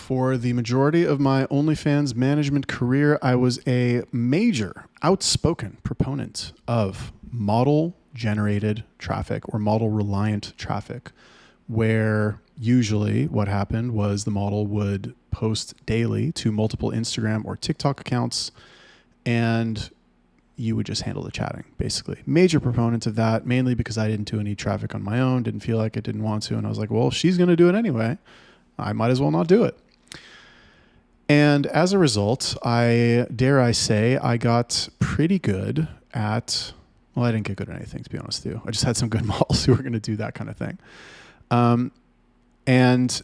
For the majority of my OnlyFans management career, I was a major, outspoken proponent of model-generated traffic or model-reliant traffic, where usually what happened was the model would post daily to multiple Instagram or TikTok accounts, and you would just handle the chatting, basically. Major proponent of that, mainly because I didn't do any traffic on my own, didn't feel like I didn't want to, and I was like, well, if she's going to do it anyway, I might as well not do it. And as a result, I say, I got pretty good at, well, I didn't get good at anything, to be honest with you. I just had some good models who were going to do that kind of thing. And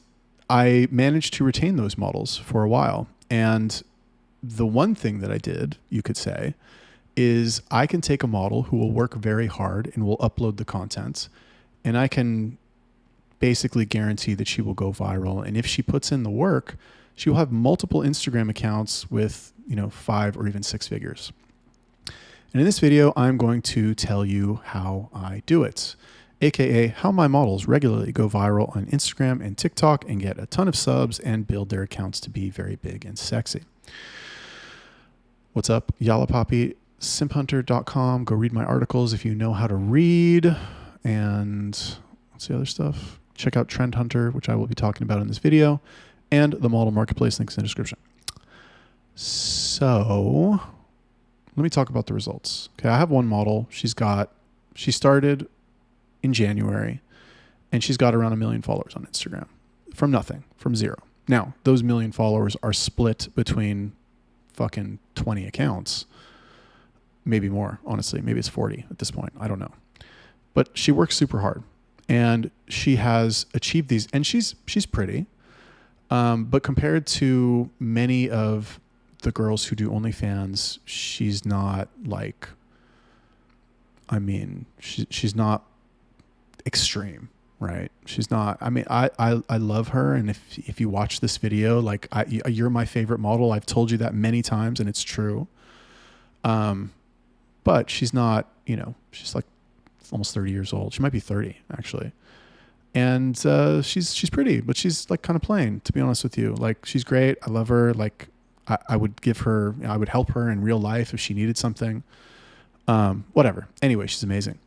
I managed to retain those models for a while. And the one thing that I did, you could say, is I can take a model who will work very hard and will upload the content, and I can basically guarantee that she will go viral. And if she puts in the work, she will have multiple Instagram accounts with, 5 or even 6 figures. And in this video, I'm going to tell you how I do it, aka how my models regularly go viral on Instagram and TikTok and get a ton of subs and build their accounts to be very big and sexy. What's up? Yalapapi, simphunter.com. Go read my articles if you know how to read. And what's the other stuff? Check out Trend Hunter, which I will be talking about in this video, and the model marketplace, links in the description. So let me talk about the results. Okay, I have one model. She started in January, and she's got around 1 million followers on Instagram from nothing, from zero. Now, those 1 million followers are split between fucking 20 accounts, maybe more, honestly. Maybe it's 40 at this point. I don't know. But she works super hard, and she has achieved these, and she's pretty. But compared to many of the girls who do OnlyFans, she's not like, she's not extreme, right? She's not, I love her. And if you watch this video, you're my favorite model. I've told you that many times, and it's true. But she's not, she's like almost 30 years old. She might be 30 actually. And, she's pretty, but she's like kind of plain, to be honest with you. Like, she's great. I love her. Like, I would I would help her in real life if she needed something. Whatever. Anyway, she's amazing.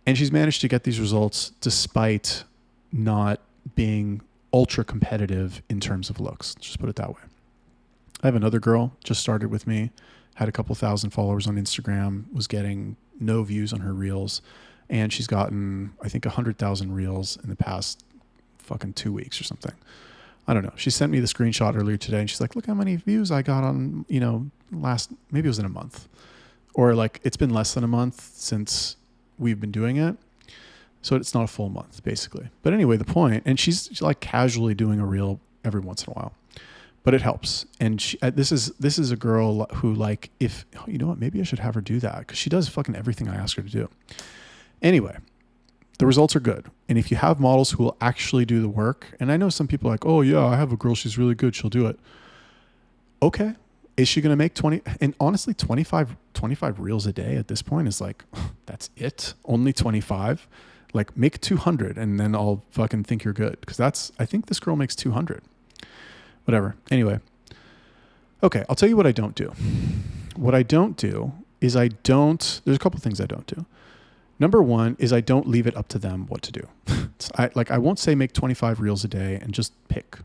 And she's managed to get these results despite not being ultra competitive in terms of looks. Let's just put it that way. I have another girl just started with me, had a couple thousand followers on Instagram, was getting no views on her reels. And she's gotten, I think, 100,000 reels in the past fucking 2 weeks or something. I don't know. She sent me the screenshot earlier today, and she's like, look how many views I got on, maybe it was in a month. Or like, it's been less than a month since we've been doing it. So it's not a full month, basically. But anyway, the point, and she's like casually doing a reel every once in a while. But it helps. And this is a girl who, like, if, you know what, maybe I should have her do that, because she does fucking everything I ask her to do. Anyway, the results are good. And if you have models who will actually do the work, and I know some people are like, oh yeah, I have a girl, she's really good, she'll do it. Okay. Is she going to make 20? And honestly, 25 reels a day at this point is like, that's it? Only 25? Like, make 200 and then I'll fucking think you're good. Because I think this girl makes 200. Whatever. Anyway. Okay, I'll tell you what I don't do. What I don't do is there's a couple things I don't do. Number one is I don't leave it up to them what to do. I won't say make 25 reels a day and just pick,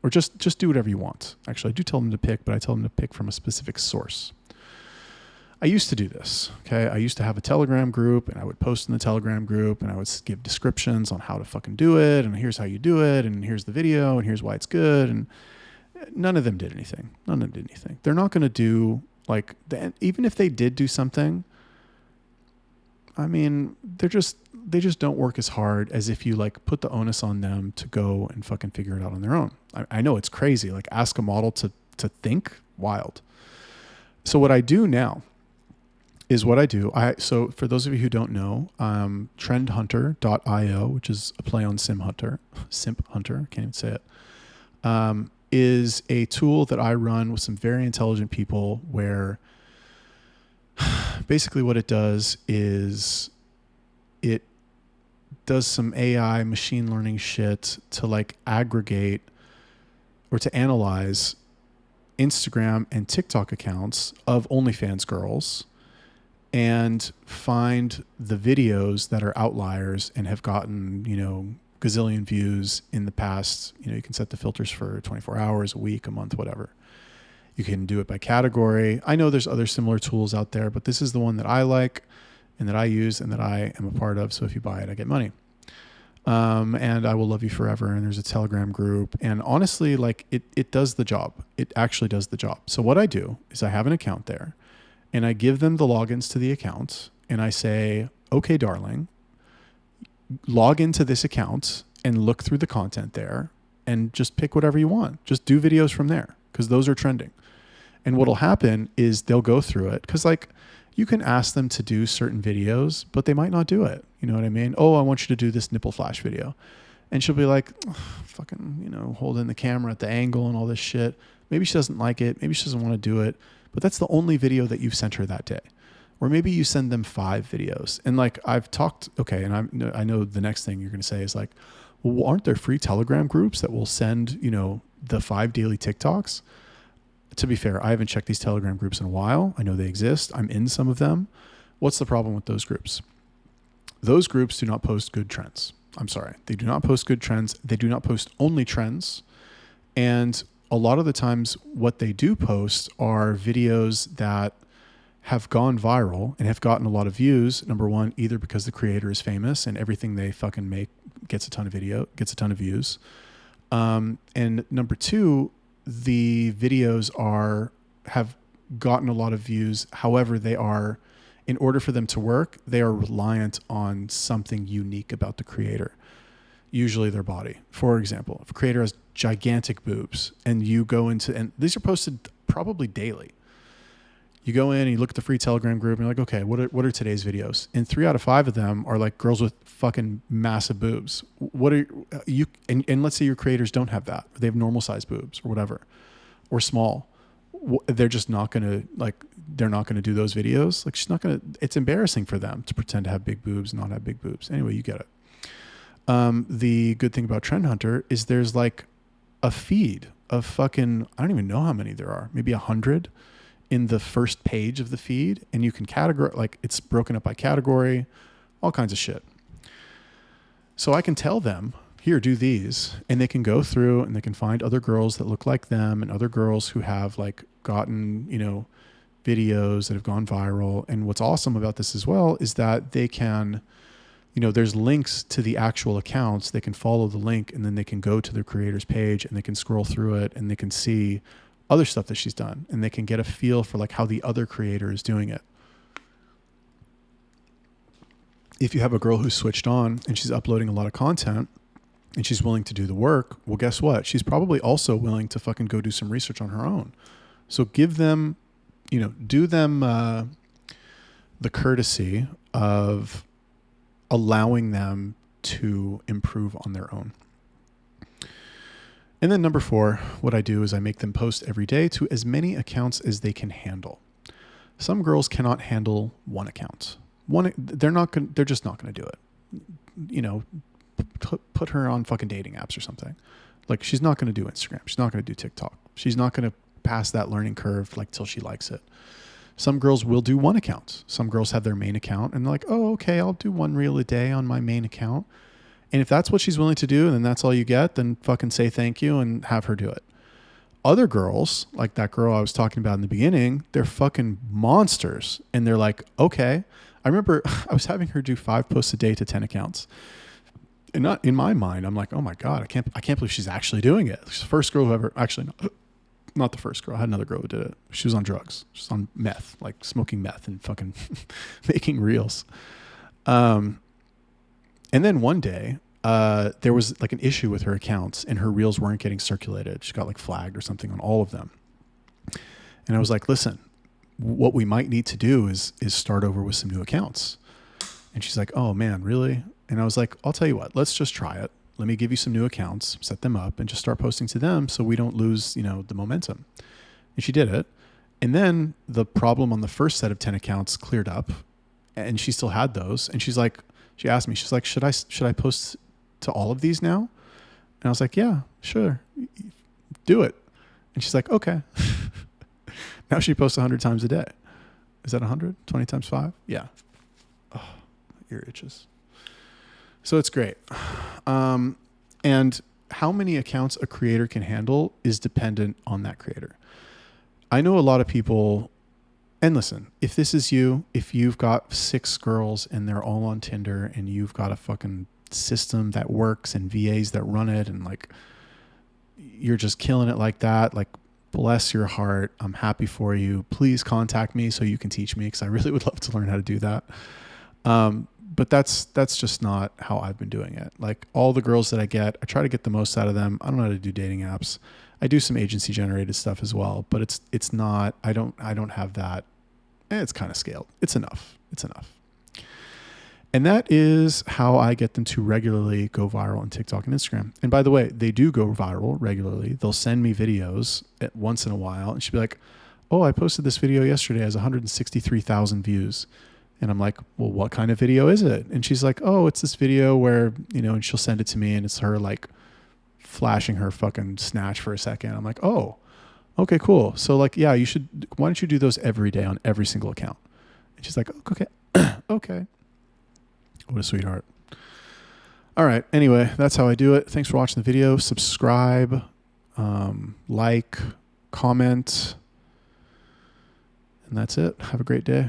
or just do whatever you want. Actually, I do tell them to pick, but I tell them to pick from a specific source. I used to do this. Okay. I used to have a Telegram group, and I would post in the Telegram group, and I would give descriptions on how to fucking do it. And here's how you do it. And here's the video, and here's why it's good. And none of them did anything. They're not going to do even if they did do something, they just don't work as hard as if you put the onus on them to go and fucking figure it out on their own. I know it's crazy. Ask a model to think. Wild. So what I do now is so for those of you who don't know, trendhunter.io, which is a play on Simp Hunter, can't even say it, is a tool that I run with some very intelligent people where basically what it does is it does some AI machine learning shit to like aggregate or to analyze Instagram and TikTok accounts of OnlyFans girls and find the videos that are outliers and have gotten, gazillion views in the past. You can set the filters for 24 hours, a week, a month, whatever. You can do it by category. I know there's other similar tools out there, but this is the one that I like and that I use and that I am a part of. So if you buy it, I get money. And I will love you forever. And there's a Telegram group. And honestly, like it does the job. It actually does the job. So what I do is I have an account there and I give them the logins to the account and I say, okay, darling, log into this account and look through the content there and just pick whatever you want. Just do videos from there because those are trending. And what'll happen is they'll go through it because like you can ask them to do certain videos, but they might not do it. You know what I mean? Oh, I want you to do this nipple flash video. And she'll be like, fucking, hold in the camera at the angle and all this shit. Maybe she doesn't like it. Maybe she doesn't want to do it, but that's the only video that you've sent her that day. Or maybe you send them 5 videos. And like I've talked, okay, and I know the next thing you're going to say is like, well, aren't there free Telegram groups that will send, the 5 daily TikToks? To be fair, I haven't checked these Telegram groups in a while. I know they exist. I'm in some of them. What's the problem with those groups? Those groups do not post good trends. I'm sorry. They do not post good trends. They do not post only trends. And a lot of the times what they do post are videos that have gone viral and have gotten a lot of views. Number one, either because the creator is famous and everything they fucking make gets a ton of views. And number two, the videos have gotten a lot of views. However, in order for them to work, they are reliant on something unique about the creator, usually their body. For example, if a creator has gigantic boobs and you go and these are posted probably daily. You go in and you look at the free Telegram group and you're like, okay, what are today's videos? And 3 out of 5 of them are like girls with fucking massive boobs. What are you, and let's say your creators don't have that. They have normal size boobs or whatever, or small. They're just not going to they're not going to do those videos. Like it's embarrassing for them to pretend to have big boobs and not have big boobs. Anyway, you get it. The good thing about Trend Hunter is there's like a feed of fucking, I don't even know how many there are, maybe 100 in the first page of the feed, and you can categorize, like it's broken up by category, all kinds of shit. So I can tell them, here, do these, and they can go through and they can find other girls that look like them and other girls who have like gotten, videos that have gone viral. And what's awesome about this as well is that they can, there's links to the actual accounts. They can follow the link and then they can go to their creator's page and they can scroll through it and they can see other stuff that she's done, and they can get a feel for like how the other creator is doing it. If you have a girl who's switched on and she's uploading a lot of content and she's willing to do the work, well, guess what? She's probably also willing to fucking go do some research on her own. So give them, do them the courtesy of allowing them to improve on their own. And then number 4, what I do is I make them post every day to as many accounts as they can handle. Some girls cannot handle one account. They're just not going to do it. Put her on fucking dating apps or something. Like she's not going to do Instagram. She's not going to do TikTok. She's not going to pass that learning curve like till she likes it. Some girls will do one account. Some girls have their main account and they're like, oh, okay, I'll do 1 reel a day on my main account. And if that's what she's willing to do, and then that's all you get, then fucking say thank you and have her do it. Other girls, like that girl I was talking about in the beginning, they're fucking monsters. And they're like, okay. I remember I was having her do 5 posts a day to 10 accounts. And not in my mind, I'm like, oh my God, I can't believe she's actually doing it. She's the first girl who ever, actually, not the first girl. I had another girl who did it. She was on drugs. She was on meth, like smoking meth and fucking making reels. And then one day, there was like an issue with her accounts and her reels weren't getting circulated. She got like flagged or something on all of them. And I was like, listen, what we might need to do is start over with some new accounts. And she's like, oh man, really? And I was like, I'll tell you what, let's just try it. Let me give you some new accounts, set them up and just start posting to them so we don't lose, the momentum. And she did it. And then the problem on the first set of 10 accounts cleared up and she still had those. And she's like, She asked me, she's like, should I post to all of these now? And I was like, yeah, sure. Do it. And she's like, okay. Now she posts 100 times a day. Is that 100? 20 times 5? Yeah. Oh, ear itches. So it's great. And how many accounts a creator can handle is dependent on that creator. I know a lot of people, and listen, if this is you, if you've got 6 girls and they're all on Tinder and you've got a fucking system that works and VAs that run it and like you're just killing it like that, like bless your heart. I'm happy for you. Please contact me so you can teach me, because I really would love to learn how to do that. But that's just not how I've been doing it. Like all the girls that I get, I try to get the most out of them. I don't know how to do dating apps. I do some agency generated stuff as well, but it's not, I don't have that. It's kind of scaled. It's enough. And that is how I get them to regularly go viral on TikTok and Instagram. And by the way, they do go viral regularly. They'll send me videos once in a while and she'll be like, oh, I posted this video yesterday. It has 163,000 views. And I'm like, well, what kind of video is it? And she's like, oh, it's this video where, and she'll send it to me and it's her like flashing her fucking snatch for a second. I'm like, oh, okay, cool. So like, yeah, why don't you do those every day on every single account? And she's like, okay, okay. What a sweetheart. All right. Anyway, that's how I do it. Thanks for watching the video. Subscribe, like, comment, and that's it. Have a great day.